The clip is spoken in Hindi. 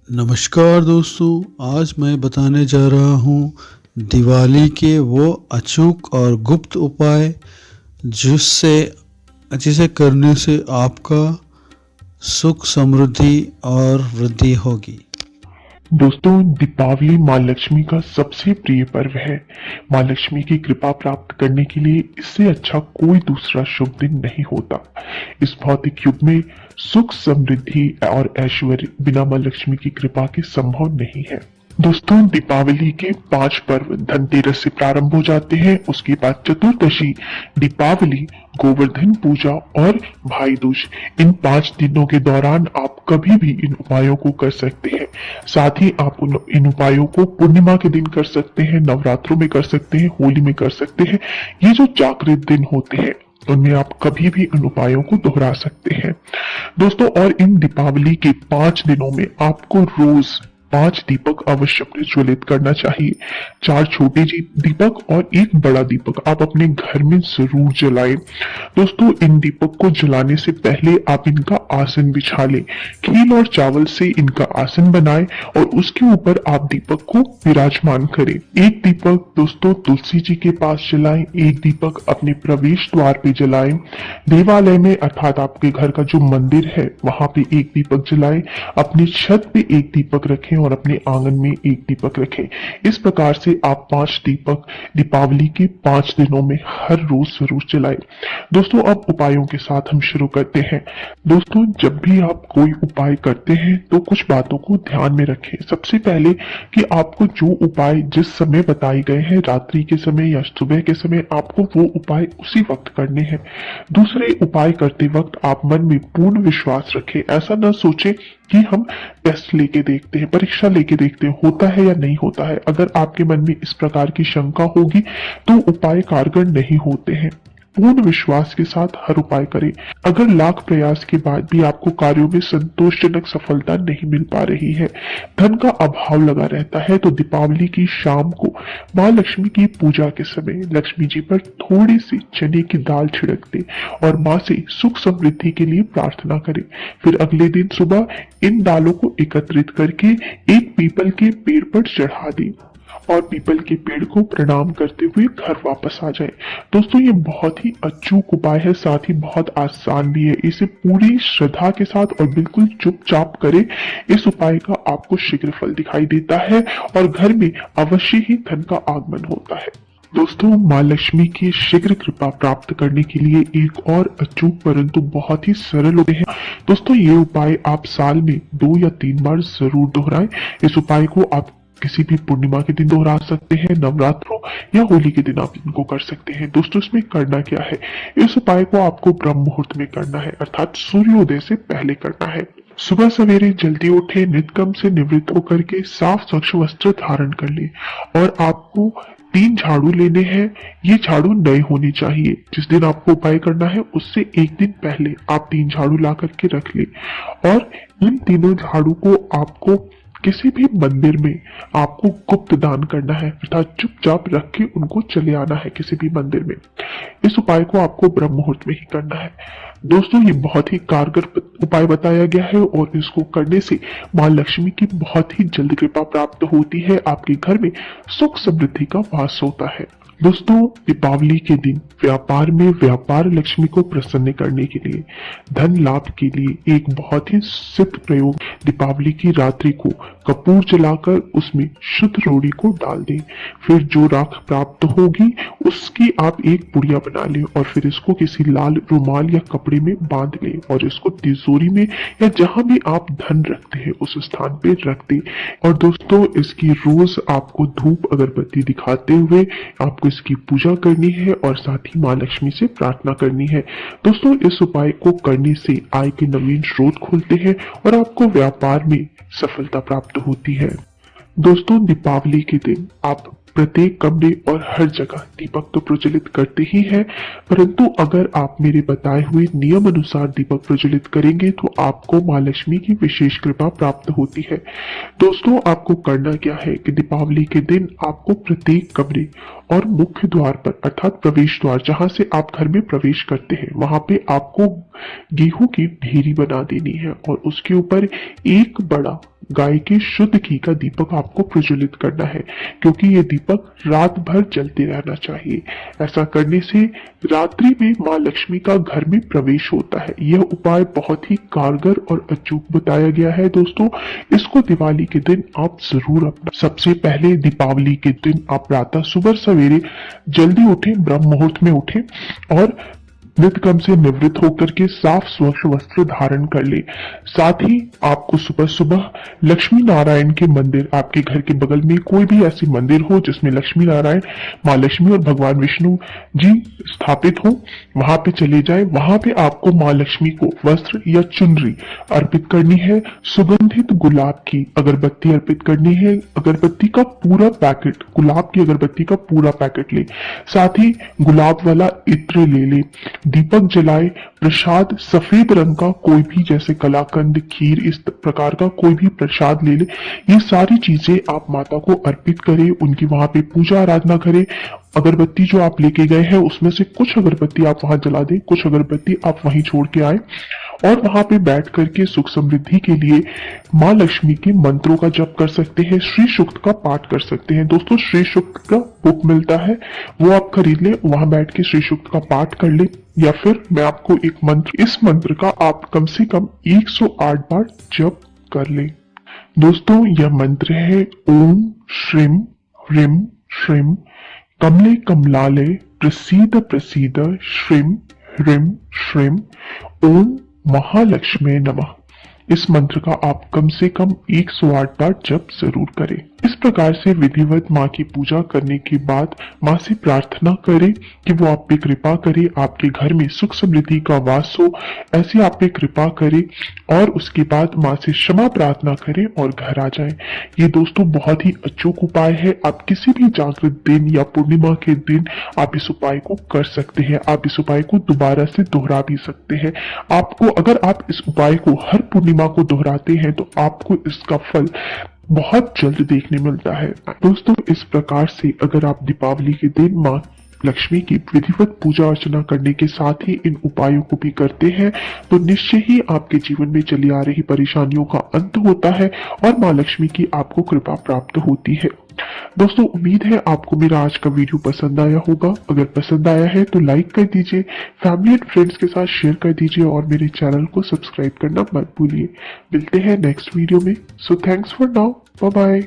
नमस्कार दोस्तों, आज मैं बताने जा रहा हूँ दिवाली के वो अचूक और गुप्त उपाय जिससे जिसे करने से आपका सुख समृद्धि और वृद्धि होगी। दोस्तों, दीपावली माँ लक्ष्मी का सबसे प्रिय पर्व है। माँ लक्ष्मी की कृपा प्राप्त करने के लिए इससे अच्छा कोई दूसरा शुभ दिन नहीं होता। इस भौतिक युग में सुख समृद्धि और ऐश्वर्य बिना माँ लक्ष्मी की कृपा के संभव नहीं है। दोस्तों, दीपावली के 5 पर्व धनतेरस से प्रारंभ हो जाते हैं। उसके बाद चतुर्दशी, दीपावली, गोवर्धन पूजा और भाई दूज। इन 5 दिनों के दौरान आप कभी भी इन उपायों को कर सकते हैं। साथ ही आप इन उपायों को पूर्णिमा के दिन कर सकते हैं, नवरात्रों में कर सकते हैं, होली में कर सकते हैं। ये जो जागृत दिन होते हैं उनमें आप कभी भी इन उपायों को दोहरा सकते हैं। दोस्तों, और इन दीपावली के 5 दिनों में आपको रोज 5 दीपक अवश्य प्रज्वलित करना चाहिए। 4 छोटे दीपक और 1 बड़ा दीपक आप अपने घर में जरूर जलाएं। दोस्तों, इन दीपक को जलाने से पहले आप इनका आसन बिछा लें। खील और चावल से इनका आसन बनाएं और उसके ऊपर आप दीपक को विराजमान करें। 1 दीपक दोस्तों तुलसी जी के पास जलाएं, 1 दीपक अपने प्रवेश द्वार पे जलाएं। देवालय में अर्थात आपके घर का जो मंदिर है वहां पे 1 दीपक जलाएं। अपनी छत पे 1 दीपक रखें और अपने आंगन में 1 दीपक रखें। इस प्रकार से आप 5 दीपक दीपावली के 5 दिनों में हर रोज जरूर जलाएं। दोस्तों, अब उपायों के साथ हम शुरू करते हैं। दोस्तों, जब भी आप कोई उपाय करते हैं तो कुछ बातों को ध्यान में रखें। सबसे पहले कि आपको जो उपाय जिस समय बताए गए हैं, रात्रि के समय या सुबह के समय, आपको वो उपाय उसी वक्त करने हैं। दूसरे उपाय करते वक्त आप मन में पूर्ण विश्वास रखें। ऐसा न सोचें कि हम टेस्ट लेके देखते हैं, परीक्षा लेके देखते हैं, होता है या नहीं होता है। अगर आपके मन में इस प्रकार की शंका होगी तो उपाय कारगर नहीं होते हैं। पूर्ण विश्वास के साथ हर उपाय करें। अगर लाख प्रयास के बाद भी आपको कार्यों में संतोषजनक सफलता नहीं मिल पा रही है, धन का अभाव लगा रहता है, तो दीपावली की शाम को माँ लक्ष्मी की पूजा के समय लक्ष्मी जी पर थोड़ी सी चने की दाल छिड़क दें और माँ से सुख समृद्धि के लिए प्रार्थना करें। फिर अगले दिन सुबह इन दालों को एकत्रित करके एक पीपल के पेड़ पर चढ़ा दें और पीपल के पेड़ को प्रणाम करते हुए घर वापस आ जाए। दोस्तों, ये बहुत ही अचूक उपाय है, साथ ही बहुत आसान भी है। इसे पूरी श्रद्धा के साथ और बिल्कुल चुपचाप करें। इस उपाय का आपको शीघ्र फल दिखाई देता है और घर में अवश्य ही धन का आगमन होता है। दोस्तों, माँ लक्ष्मी की शीघ्र कृपा प्राप्त करने के लिए एक और अचूक परंतु बहुत ही सरल उपाय है। दोस्तों, ये उपाय आप साल में 2 या 3 बार जरूर दोहराएं। इस उपाय को आप किसी भी पूर्णिमा के दिन दोहरा सकते हैं, नवरात्रों या होली के दिन आप इनको कर सकते हैं। दोस्तों, इसमें करना क्या है? इस उपाय को आपको ब्रह्म मुहूर्त में करना है, अर्थात सूर्योदय से पहले करना है। सुबह सवेरे जल्दी उठे, नित्यकर्म से निवृत्त होकर के साफ स्वच्छ वस्त्र धारण कर ले और आपको 3 झाड़ू लेने हैं। ये झाड़ू नए होने चाहिए। जिस दिन आपको उपाय करना है उससे 1 दिन पहले आप 3 झाड़ू ला करके रख ले और इन तीनों झाड़ू को आपको किसी भी मंदिर में आपको गुप्त दान करना है, अर्थात चुपचाप रख के उनको चले आना है किसी भी मंदिर में। इस उपाय को आपको ब्रह्म मुहूर्त में ही करना है। दोस्तों, ये बहुत ही कारगर उपाय बताया गया है और इसको करने से माँ लक्ष्मी की बहुत ही जल्द कृपा प्राप्त होती है। आपके घर में सुख समृद्धि का वास होता है। दोस्तों, दीपावली के दिन व्यापार में व्यापार लक्ष्मी को प्रसन्न करने के लिए, धन लाभ के लिए एक बहुत ही सिद्ध प्रयोग, दीपावली की रात्रि को कपूर जलाकर उसमें शुद्ध रोड़ी को डाल दें। फिर जो राख प्राप्त होगी उसकी आप एक पुड़िया बना लें और फिर इसको किसी लाल रुमाल या कपड़े में बांध लें और इसको तिजोरी में या जहां भी आप धन रखते हैं उस स्थान पे रख दें। और दोस्तों, इसकी रोज आपको धूप अगरबत्ती दिखाते हुए आपको इसकी पूजा करनी है और साथ ही माँ लक्ष्मी से प्रार्थना करनी है। दोस्तों, इस उपाय को करने से आय के नवीन स्रोत खुलते हैं और आपको व्यापार में सफलता प्राप्त होती है। दोस्तों, दीपावली के दिन आप प्रत्येक कमरे और हर जगह दीपक तो प्रज्वलित करते ही हैं, परंतु अगर आप मेरे बताए हुए नियम अनुसार दीपक प्रज्वलित करेंगे तो आपको माँ लक्ष्मी की विशेष कृपा प्राप्त होती है। दोस्तों, आपको करना क्या है कि दीपावली के दिन आपको प्रत्येक कमरे और मुख्य द्वार पर, अर्थात प्रवेश द्वार जहां से आप घर में प्रवेश करते हैं, वहां पे आपको गेहूं की ढेरी बना देनी है और उसके ऊपर एक बड़ा गाय के शुद्ध घी का दीपक आपको प्रज्वलित करना है, क्योंकि ये दीपक रात भर जलते रहना चाहिए। ऐसा करने से रात्रि में माँ लक्ष्मी का घर में प्रवेश होता है। यह उपाय बहुत ही कारगर और अचूक बताया गया है दोस्तों। इसको दिवाली के दिन आप जरूर अपना। सबसे पहले दीपावली के दिन आप प्रातः सुबह सवेरे जल्दी उठें, ब्रह्म मुहूर्त में उठें और नित्य कर्म से निवृत्त होकर के साफ स्वच्छ वस्त्र धारण कर ले। साथ ही आपको सुबह सुबह लक्ष्मी नारायण के मंदिर, आपके घर के बगल में कोई भी ऐसी मंदिर हो जिसमें लक्ष्मी नारायण, माँ लक्ष्मी और भगवान विष्णु जी स्थापित हो, वहां पे चले जाए। वहां पे आपको माँ लक्ष्मी को वस्त्र या चुनरी अर्पित करनी है। सुगंधित गुलाब की अगरबत्ती अर्पित करनी है। अगरबत्ती का पूरा पैकेट, गुलाब की अगरबत्ती का पूरा पैकेट ले। साथ ही गुलाब वाला इत्र ले ले। दीपक जलाए। प्रसाद सफेद रंग का कोई भी, जैसे कलाकंद, खीर, इस प्रकार का कोई भी प्रसाद ले ले। ये सारी चीजें आप माता को अर्पित करें, उनकी वहां पे पूजा आराधना करें। अगरबत्ती जो आप लेके गए हैं उसमें से कुछ अगरबत्ती आप वहां जला दें, कुछ अगरबत्ती आप वहीं छोड़ के आए और वहां पे बैठ करके सुख समृद्धि के लिए माँ लक्ष्मी के मंत्रों का जप कर सकते हैं। श्री सूक्त का पाठ कर सकते हैं। दोस्तों श्री सूक्त का बुक मिलता है, वो आप खरीद ले, वहां बैठ के श्री सूक्त का पाठ कर ले। या फिर मैं आपको एक मंत्र, इस मंत्र का आप कम से कम 108 बार जप कर ले। दोस्तों यह मंत्र है ओम श्रीम ह्रीम श्रीम कमले कमलाले प्रसीद प्रसीद श्रीम ह्रीम श्रीम ओम महालक्ष्मी नमः। इस मंत्र का आप कम से कम 108 बार जप जरूर करें। इस प्रकार से विधिवत माँ की पूजा करने के बाद माँ से प्रार्थना करें कि वो आप पे कृपा करे, आपके घर में सुख समृद्धि का वास हो, ऐसे आप पे कृपा करे और उसके बाद माँ से क्षमा प्रार्थना करें और घर आ जाएं। ये दोस्तों बहुत ही अचूक उपाय है। आप किसी भी जागृत दिन या पूर्णिमा के दिन आप इस उपाय को कर सकते हैं। आप इस उपाय को दोबारा से दोहरा भी सकते हैं। आपको, अगर आप इस उपाय को हर पूर्णिमा को दोहराते हैं तो आपको इसका फल बहुत जल्द देखने मिलता है। दोस्तों इस प्रकार से अगर आप दीपावली के दिन माँ लक्ष्मी की विधिवत पूजा अर्चना करने के साथ ही इन उपायों को भी करते हैं तो निश्चय ही आपके जीवन में चली आ रही परेशानियों का अंत होता है और माँ लक्ष्मी की आपको कृपा प्राप्त होती है। दोस्तों उम्मीद है आपको मेरा आज का वीडियो पसंद आया होगा। अगर पसंद आया है तो लाइक कर दीजिए, फैमिली एंड फ्रेंड्स के साथ शेयर कर दीजिए और मेरे चैनल को सब्सक्राइब करना मत भूलिए। मिलते हैं नेक्स्ट वीडियो में। So thanks for now, bye bye.